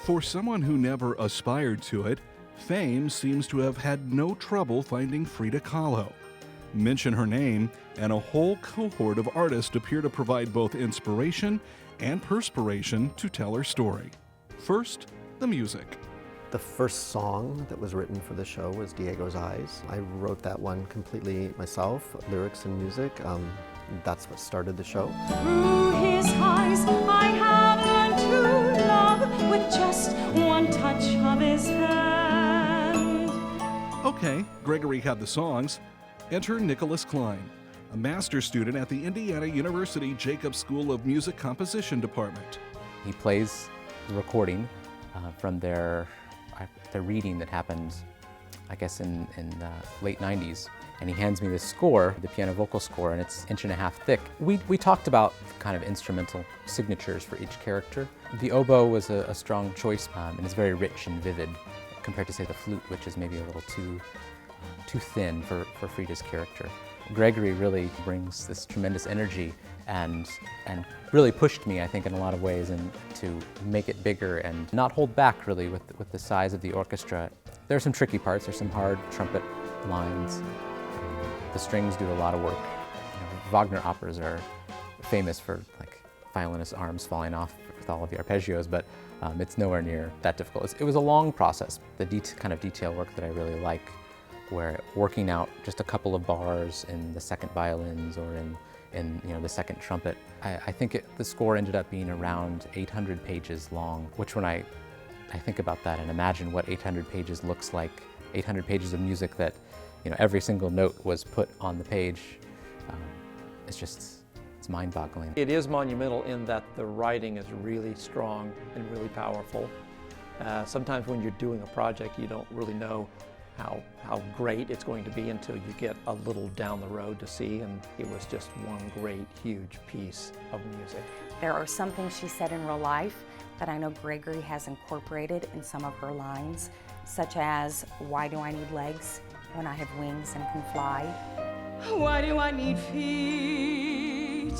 For someone who never aspired to it, fame seems to have had no trouble finding Frida Kahlo. Mention her name, and a whole cohort of artists appear to provide both inspiration and perspiration to tell her story. First, the music. The first song that was written for the show was Diego's Eyes. I wrote that one completely myself, lyrics and music. That's what started the show. Through his eyes, I have learned to love with just one touch of his hand. Okay, Gregory had the songs. Enter Nicholas Klein, a master's student at the Indiana University Jacobs School of Music Composition Department. He plays the recording from their reading that happened, I guess, in the late 90s. And he hands me this score, the piano vocal score, and it's 1.5 inches thick. We talked about kind of instrumental signatures for each character. The oboe was a strong choice, and it's very rich and vivid compared to, say, the flute, which is maybe a little too thin for Frida's character. Gregory really brings this tremendous energy and really pushed me, I think, in a lot of ways, and to make it bigger and not hold back really with the size of the orchestra. There are some tricky parts. There's some hard trumpet lines. The strings do a lot of work. Wagner operas are famous for like violinist arms falling off with all of the arpeggios, but it's nowhere near that difficult. It was a long process. The kind of detail work that I really like, where working out just a couple of bars in the second violins or in the second trumpet. I think the score ended up being around 800 pages long, which when I think about that and imagine what 800 pages looks like, 800 pages of music that every single note was put on the page, it's mind-boggling. It is monumental in that the writing is really strong and really powerful. Sometimes when you're doing a project, you don't really know how great it's going to be until you get a little down the road to see, and it was just one great, huge piece of music. There are some things she said in real life that I know Gregory has incorporated in some of her lines, such as, "Why do I need legs when I have wings and can fly?" Why do I need feet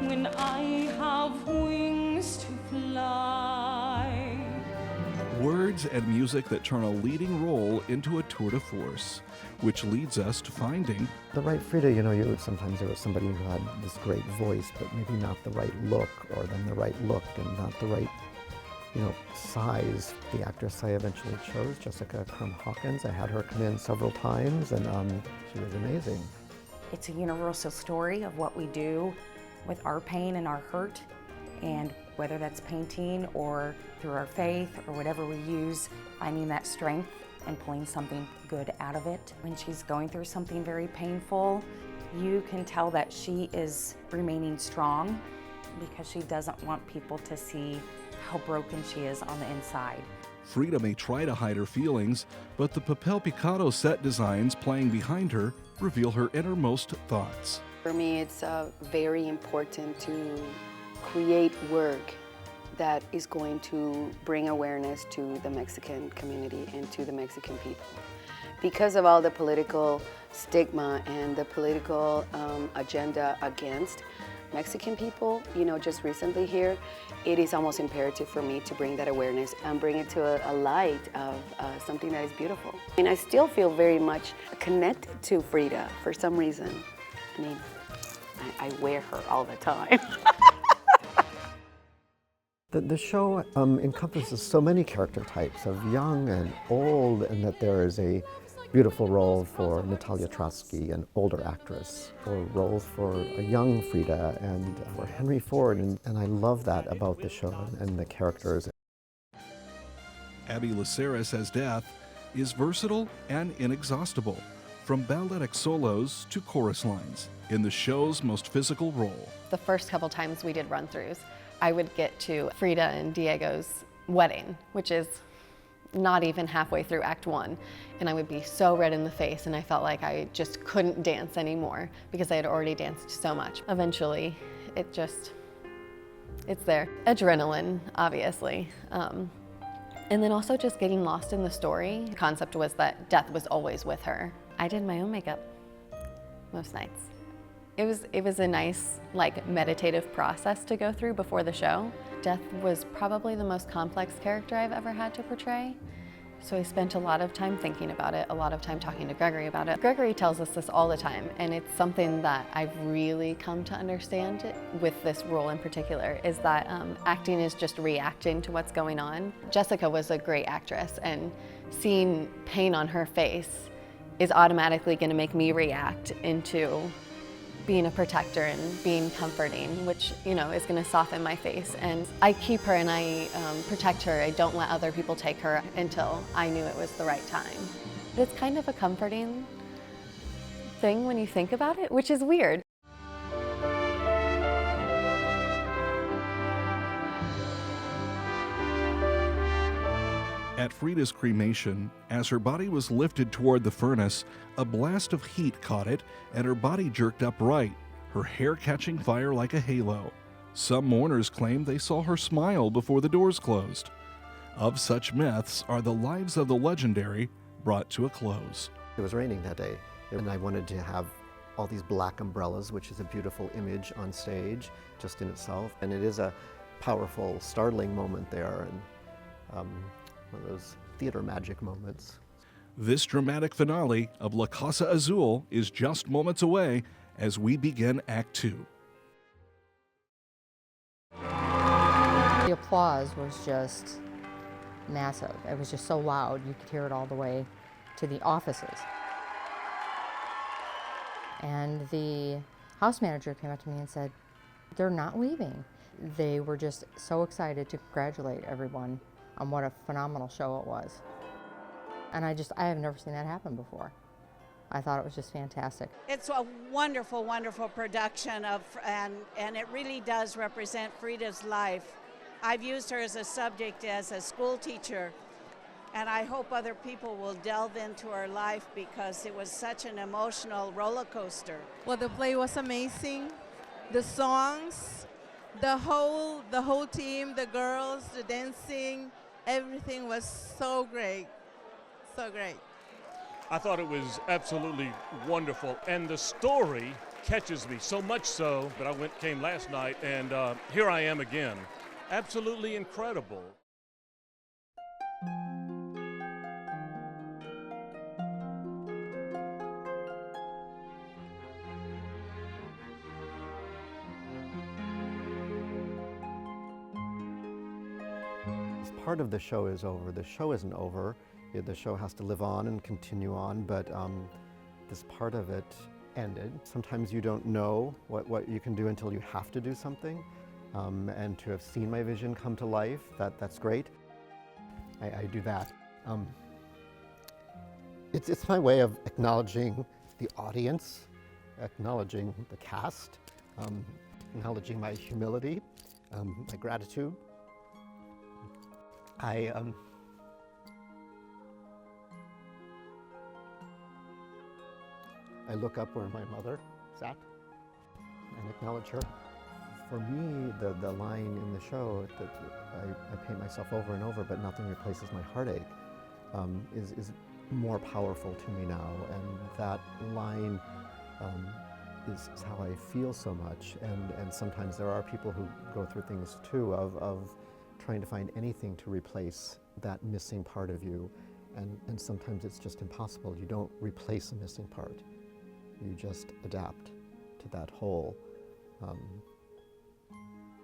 when I have wings to fly? Words and music that turn a leading role into a tour de force, which leads us to finding The right Frida, sometimes there was somebody who had this great voice, but maybe not the right look, or then the right look and not the right size. The actress I eventually chose, Jessica Crum-Hawkins, I had her come in several times, and she was amazing. It's a universal story of what we do with our pain and our hurt, and whether that's painting or through our faith or whatever we use, finding that strength and pulling something good out of it. When she's going through something very painful, you can tell that she is remaining strong because she doesn't want people to see how broken she is on the inside. Frida may try to hide her feelings, but the Papel Picado set designs playing behind her reveal her innermost thoughts. For me, it's very important to create work that is going to bring awareness to the Mexican community and to the Mexican people. Because of all the political stigma and the political agenda against Mexican people, just recently here, it is almost imperative for me to bring that awareness and bring it to a light of something that is beautiful. And I still feel very much connected to Frida for some reason. I wear her all the time. The show encompasses so many character types of young and old, and that there is a beautiful role for Natalia Trotsky, an older actress, or roles for a young Frida and for Henry Ford, and I love that about the show and the characters. Abby Laceras as Death is versatile and inexhaustible, from balletic solos to chorus lines, in the show's most physical role. The first couple times we did run-throughs, I would get to Frida and Diego's wedding, which is not even halfway through Act 1, and I would be so red in the face, and I felt like I just couldn't dance anymore because I had already danced so much. Eventually, it's there. Adrenaline, obviously. And then also just getting lost in the story. The concept was that death was always with her. I did my own makeup most nights. It was a nice, like, meditative process to go through before the show. Death was probably the most complex character I've ever had to portray. So I spent a lot of time thinking about it, a lot of time talking to Gregory about it. Gregory tells us this all the time, and it's something that I've really come to understand with this role in particular, is that acting is just reacting to what's going on. Jessica was a great actress, and seeing pain on her face is automatically going to make me react into being a protector and being comforting, which, you know, is going to soften my face. And I keep her and I protect her. I don't let other people take her until I knew it was the right time. It's kind of a comforting thing when you think about it, which is weird. At Frida's cremation, as her body was lifted toward the furnace, a blast of heat caught it and her body jerked upright, her hair catching fire like a halo. Some mourners claim they saw her smile before the doors closed. Of such myths are the lives of the legendary brought to a close. It was raining that day, and I wanted to have all these black umbrellas, which is a beautiful image on stage just in itself. And it is a powerful, startling moment there, and one of those theater magic moments. This dramatic finale of La Casa Azul is just moments away as we begin Act 2. The applause was just massive. It was just so loud, you could hear it all the way to the offices. And the house manager came up to me and said, "They're not leaving." They were just so excited to congratulate everyone on what a phenomenal show it was. And I have never seen that happen before. I thought it was just fantastic. It's a wonderful, wonderful production and it really does represent Frida's life. I've used her as a subject as a school teacher, and I hope other people will delve into her life because it was such an emotional roller coaster. Well, the play was amazing. The songs, the whole team, the girls, the dancing, everything was so great, so great. I thought it was absolutely wonderful, and the story catches me so much so that I came last night, and here I am again. Absolutely incredible. Part of the show is over. The show isn't over. The show has to live on and continue on, but this part of it ended. Sometimes you don't know what you can do until you have to do something, and to have seen my vision come to life, that's great. I do that. It's my way of acknowledging the audience, acknowledging the cast, acknowledging my humility, my gratitude. I look up where my mother sat and acknowledge her. For me, the line in the show that I paint myself over and over, but nothing replaces my heartache, is more powerful to me now. And that line is how I feel so much. And sometimes there are people who go through things too of trying to find anything to replace that missing part of you. And sometimes it's just impossible. You don't replace a missing part. You just adapt to that whole.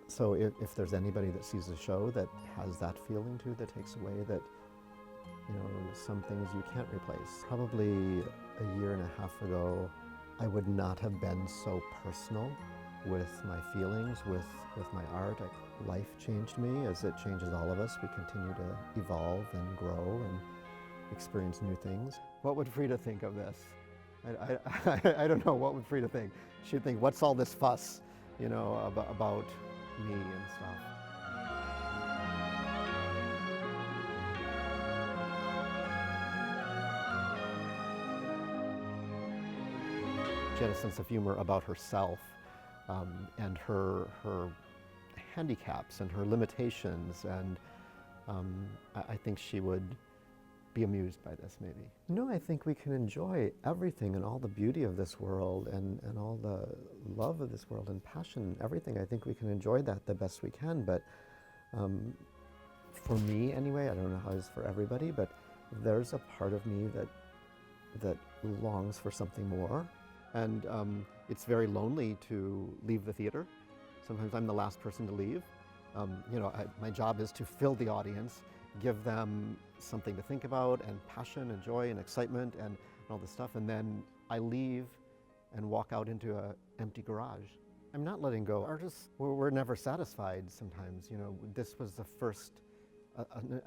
So if there's anybody that sees a show that has that feeling too, that takes away that, you know, some things you can't replace. Probably a year and a half ago, I would not have been so personal with my feelings, with my art. Life changed me, as it changes all of us. We continue to evolve and grow and experience new things. What would Frida think of this? I don't know, what would Frida think? She'd think, what's all this fuss, you know, about me and stuff. She had a sense of humor about herself and her handicaps and her limitations, and I think she would be amused by this, maybe. No, I think we can enjoy everything and all the beauty of this world and all the love of this world and passion and everything. I think we can enjoy that the best we can, but for me anyway, I don't know how it is for everybody, but there's a part of me that longs for something more. And it's very lonely to leave the theater. Sometimes I'm the last person to leave. You know, my job is to fill the audience, give them something to think about, and passion and joy and excitement and all this stuff, and then I leave and walk out into an empty garage. I'm not letting go. Artists, we're never satisfied sometimes. You know, this was the first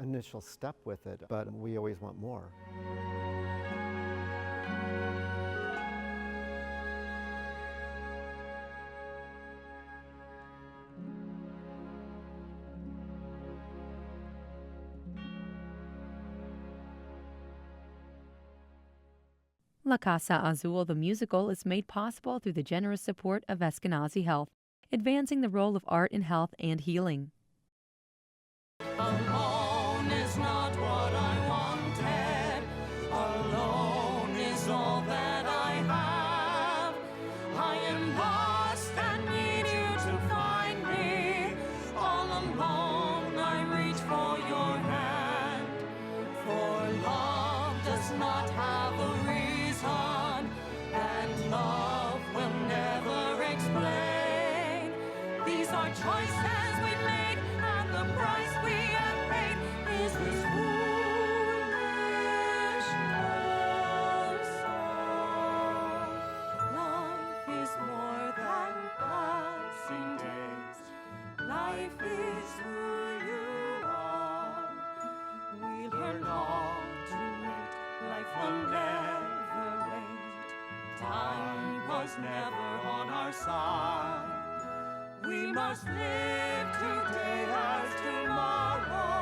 initial step with it, but we always want more. La Casa Azul, the musical, is made possible through the generous support of Eskenazi Health, advancing the role of art in health and healing. Alone is not what I wanted. Alone is all that I have. I am lost and need you to find me. All alone I reach for your hand. For love does not have a reason, and love will never explain. These are choices we made, and the price we have paid is this foolish love song. Life is more than passing days. Life is who you are. We learn all too late. Life will never wait. Time was never on our side. We must live today as tomorrow.